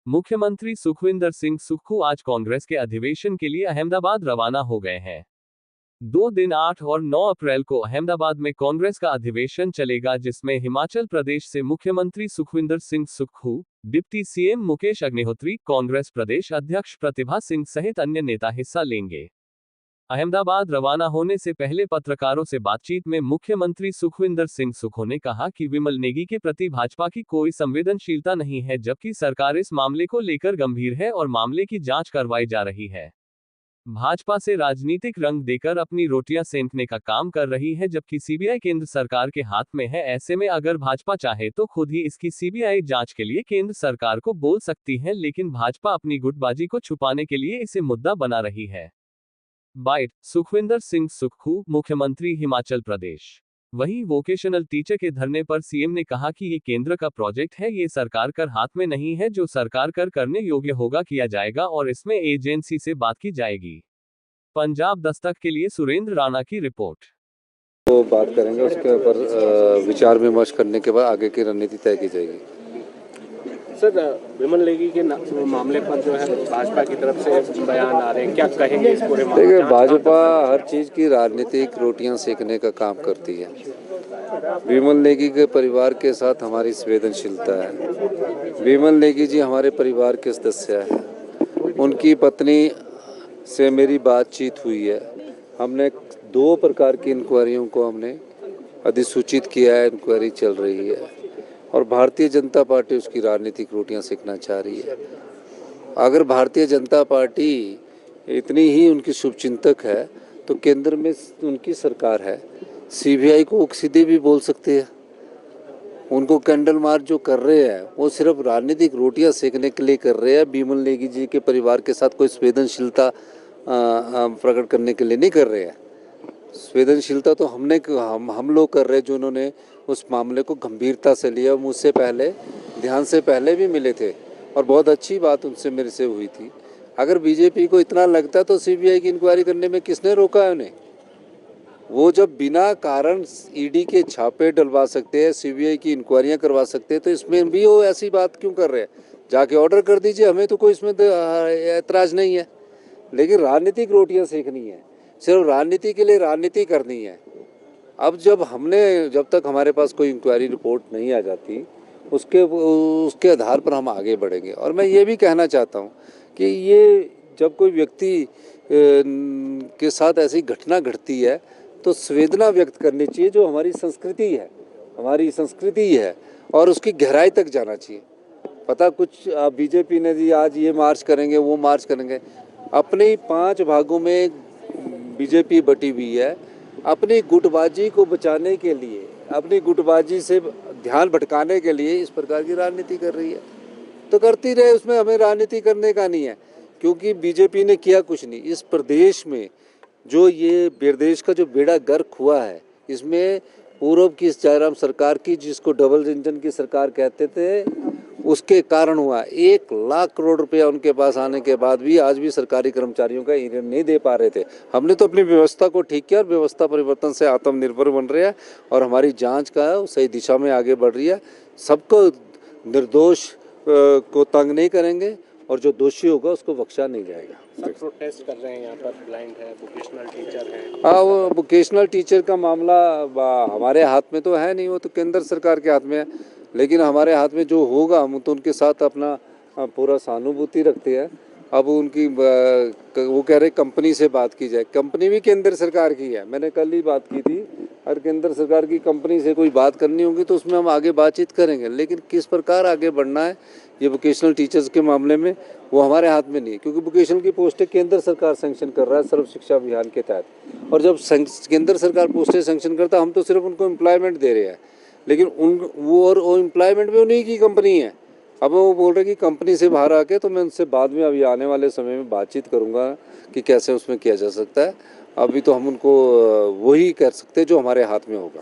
मुख्यमंत्री सुखविंदर सिंह सुक्खू आज कांग्रेस के अधिवेशन के लिए अहमदाबाद रवाना हो गए हैं। 2 दिन 8 और 9 अप्रैल को अहमदाबाद में कांग्रेस का अधिवेशन चलेगा, जिसमें हिमाचल प्रदेश से मुख्यमंत्री सुखविंदर सिंह सुक्खू, डिप्टी सीएम मुकेश अग्निहोत्री, कांग्रेस प्रदेश अध्यक्ष प्रतिभा सिंह सहित अन्य नेता हिस्सा लेंगे। अहमदाबाद रवाना होने से पहले पत्रकारों से बातचीत में मुख्यमंत्री सुखविंदर सिंह सुक्खू ने कहा कि विमल नेगी के प्रति भाजपा की कोई संवेदनशीलता नहीं है, जबकि सरकार इस मामले को लेकर गंभीर है और मामले की जांच करवाई जा रही है। भाजपा से राजनीतिक रंग देकर अपनी रोटियां सेंकने का काम कर रही है, जबकि सीबीआई केंद्र सरकार के हाथ में है। ऐसे में अगर भाजपा चाहे तो खुद ही इसकी सीबीआई जांच के लिए केंद्र सरकार को बोल सकती है, लेकिन भाजपा अपनी गुटबाजी को छुपाने के लिए इसे मुद्दा बना रही है। बाइट, सुखविंदर सिंह सुक्खू, मुख्यमंत्री हिमाचल प्रदेश। वहीं वोकेशनल टीचर के धरने पर सीएम ने कहा कि ये केंद्र का प्रोजेक्ट है, ये सरकार कर हाथ में नहीं है। जो सरकार कर करने योग्य होगा किया जाएगा और इसमें एजेंसी से बात की जाएगी। पंजाब दस्तक के लिए सुरेंद्र राणा की रिपोर्ट। तो बात करेंगे, उसके ऊपर विचार विमर्श करने के बाद आगे की रणनीति तय की जाएगी। सर, विमल नेगी के मामले पर जो है भाजपा की तरफ से बयान आ रहे हैं, क्या कहेंगे इस पूरे मामले? देखिए, भाजपा हर चीज़ की राजनीतिक रोटियां सेकने का काम करती है। विमल नेगी के परिवार के साथ हमारी संवेदनशीलता है। विमल नेगी जी हमारे परिवार के सदस्य हैं। उनकी पत्नी से मेरी बातचीत हुई है। हमने 2 प्रकार की इंक्वायरियों को हमने अधिसूचित किया है, इंक्वायरी चल रही है और भारतीय जनता पार्टी उसकी राजनीतिक रोटियां सेकना चाह रही है। अगर भारतीय जनता पार्टी इतनी ही उनकी शुभचिंतक है तो केंद्र में उनकी सरकार है, सीबीआई को सीधे भी बोल सकते हैं। उनको कैंडल मार्च जो कर रहे हैं वो सिर्फ राजनीतिक रोटियां सेकने के लिए कर रहे हैं। विमल नेगी जी के परिवार के साथ कोई संवेदनशीलता प्रकट करने के लिए नहीं कर रहे हैं। संवेदनशीलता तो हम लोग कर रहे हैं, जो उन्होंने उस मामले को गंभीरता से लिया। मुझसे पहले, ध्यान से पहले भी मिले थे और बहुत अच्छी बात उनसे मेरे से हुई थी। अगर बीजेपी को इतना लगता तो सीबीआई की इंक्वायरी करने में किसने रोका है उन्हें? वो जब बिना कारण ईडी के छापे डलवा सकते हैं, सीबीआई की इंक्वायरियां करवा सकते हैं, तो इसमें भी वो ऐसी बात क्यों कर रहे हैं? जाके ऑर्डर कर दीजिए, हमें तो कोई इसमें ऐतराज़ नहीं है। लेकिन राजनीतिक रोटियाँ सेकनी है, सिर्फ राजनीति के लिए राजनीति करनी है। अब जब तक हमारे पास कोई इंक्वायरी रिपोर्ट नहीं आ जाती, उसके आधार पर हम आगे बढ़ेंगे। और मैं ये भी कहना चाहता हूँ कि ये जब कोई व्यक्ति के साथ ऐसी घटना घटती है तो संवेदना व्यक्त करनी चाहिए, जो हमारी संस्कृति है और उसकी गहराई तक जाना चाहिए। पता कुछ बीजेपी ने जी आज ये मार्च करेंगे, वो मार्च करेंगे। अपने 5 भागों में बीजेपी बटी हुई है। अपनी गुटबाजी को बचाने के लिए, अपनी गुटबाजी से ध्यान भटकाने के लिए इस प्रकार की राजनीति कर रही है, तो करती रहे। उसमें हमें राजनीति करने का नहीं है, क्योंकि बीजेपी ने किया कुछ नहीं। इस प्रदेश में जो ये प्रदेश का जो बेड़ा गर्क हुआ है, इसमें पूर्व की जयराम सरकार की, जिसको डबल इंजन की सरकार कहते थे, उसके कारण हुआ। 1 लाख करोड़ रुपया उनके पास आने के बाद भी आज भी सरकारी कर्मचारियों का ऋण नहीं दे पा रहे थे। हमने तो अपनी व्यवस्था को ठीक किया और व्यवस्था परिवर्तन से आत्मनिर्भर बन रहे हैं और हमारी जांच का सही दिशा में आगे बढ़ रही है। सबको निर्दोष को तंग नहीं करेंगे और जो दोषी होगा उसको बख्शा नहीं जाएगा। सब प्रोटेस्ट कर रहे हैं, यहाँ पर ब्लाइंड है, वोकेशनल टीचर है। हाँ, वो वोकेशनल टीचर का मामला हमारे हाथ में तो है नहीं, वो तो केंद्र सरकार के हाथ में है। लेकिन हमारे हाथ में जो होगा, हम तो उनके साथ अपना पूरा सहानुभूति रखते हैं। अब उनकी वो कह रहे कंपनी से बात की जाए। कंपनी भी केंद्र सरकार की है, मैंने कल ही बात की थी। और केंद्र सरकार की कंपनी से कोई बात करनी होगी तो उसमें हम आगे बातचीत करेंगे। लेकिन किस प्रकार आगे बढ़ना है ये वोकेशनल टीचर्स के मामले में, वो हमारे हाथ में नहीं है, क्योंकि वोकेशनल की पोस्टें केंद्र सरकार सैंक्शन कर रहा है सर्व शिक्षा अभियान के तहत। और जब केंद्र सरकार पोस्टें सैंक्शन करता, हम तो सिर्फ उनको एम्प्लॉयमेंट दे रहे हैं। लेकिन वो एम्प्लॉयमेंट में उन्हीं की कंपनी है। अब वो बोल रहे कि कंपनी से बाहर आके, तो मैं उनसे बाद में अभी आने वाले समय में बातचीत करूंगा कि कैसे उसमें किया जा सकता है। अभी तो हम उनको वही कर सकते हैं जो हमारे हाथ में होगा।